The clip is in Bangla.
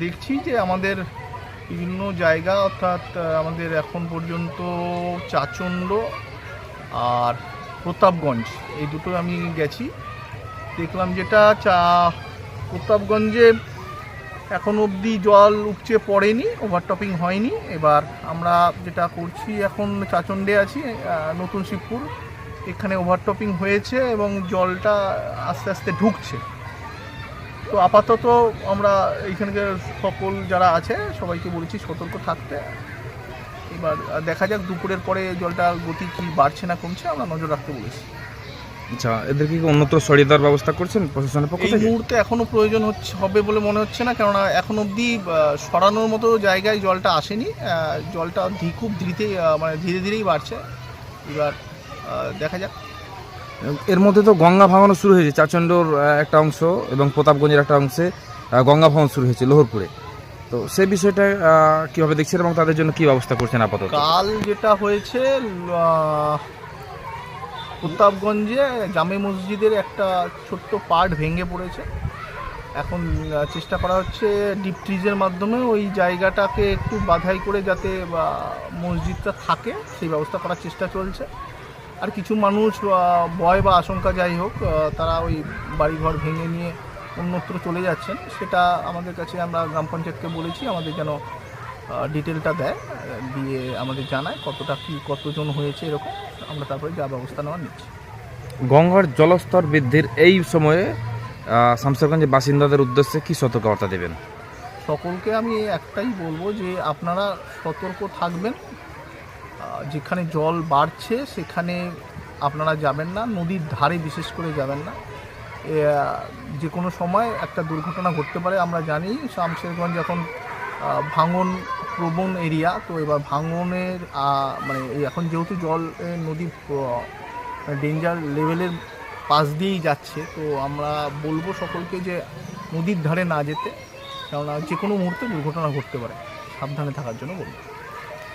দেখছি যে আমাদের বিভিন্ন জায়গা অর্থাৎ আমাদের এখন পর্যন্ত চাচণ্ড আর প্রতাপগঞ্জ এই দুটো আমি গেছি, দেখলাম যেটা প্রতাপগঞ্জে এখন অবধি জল উপচে পড়েনি, ওভারটপিং হয়নি। এবার আমরা যেটা করছি এখন চাচণ্ডে আছি, নতুন শিবপুর, এখানে ওভারটপিং হয়েছে এবং জলটা আস্তে আস্তে ঢুকছে। তো আপাতত আমরা এইখানকার সকল যারা আছে সবাইকে বলেছি সতর্ক থাকতে। এবার দেখা যাক দুপুরের পরে জলটার গতি কি বাড়ছে না কমছে, আমরা নজর রাখতে বলেছি। আচ্ছা, এদের কি অন্যত্র সরিয়ে দেওয়ার ব্যবস্থা করছেন প্রশাসনের পক্ষ থেকে? এই মুহূর্তে এখনও প্রয়োজন হবে বলে মনে হচ্ছে না, কেননা এখন অবধি সরানোর মতো জায়গায় জলটা আসেনি। জলটা খুব ধীরে ধীরেই বাড়ছে। এবার দেখা যাক। এর মধ্যে তো গঙ্গা ভাঙানো শুরু হয়েছে, চাচণ্ডর একটা অংশ এবং প্রতাপগঞ্জের একটা অংশে গঙ্গা ভাঙানো শুরু হয়েছে লোহরপুরে। তো সেই বিষয়টা কীভাবে দেখছেন এবং তাদের জন্য কী ব্যবস্থা করছেন আপাতত? কাল যেটা হয়েছে প্রতাপগঞ্জে জামে মসজিদের একটা ছোট্ট পার্ট ভেঙে পড়েছে। এখন চেষ্টা করা হচ্ছে ডিপ ট্রিজের মাধ্যমে ওই জায়গাটাকে একটু বাধাই করে যাতে মসজিদটা থাকে সেই ব্যবস্থা করার চেষ্টা চলছে। আর কিছু মানুষ ভয় বা আশঙ্কা যাই হোক, তারা ওই বাড়িঘর ভেঙে নিয়ে অন্যত্র চলে যাচ্ছেন। সেটা আমাদের কাছে, আমরা গ্রাম পঞ্চায়েতকে বলেছি আমাদের যেন ডিটেলটা দেয়, দিয়ে আমাদের জানায় কতজন হয়েছে এরকম, আমরা তারপরে যা ব্যবস্থা নেওয়া নিচ্ছি। গঙ্গার জলস্তর বৃদ্ধির এই সময়ে শামশেরগঞ্জের বাসিন্দাদের উদ্দেশ্যে কি সতর্কবার্তা দেবেন? সকলকে আমি একটাই বলবো যে আপনারা সতর্ক থাকবেন। যেখানে জল বাড়ছে সেখানে আপনারা যাবেন না, নদীর ধারে বিশেষ করে যাবেন না। যে কোনো সময় একটা দুর্ঘটনা ঘটতে পারে। আমরা জানি শামশেরগঞ্জ এখন ভাঙন প্রবণ এরিয়া, তো এবার ভাঙনের এখন যেহেতু জল নদী ডেঞ্জার লেভেলের পাশ দিয়েই যাচ্ছে, তো আমরা বলবো সকলকে যে নদীর ধারে না যেতে, কেননা যে কোনো মুহূর্তে দুর্ঘটনা ঘটতে পারে, সাবধানে থাকার জন্য বলবো।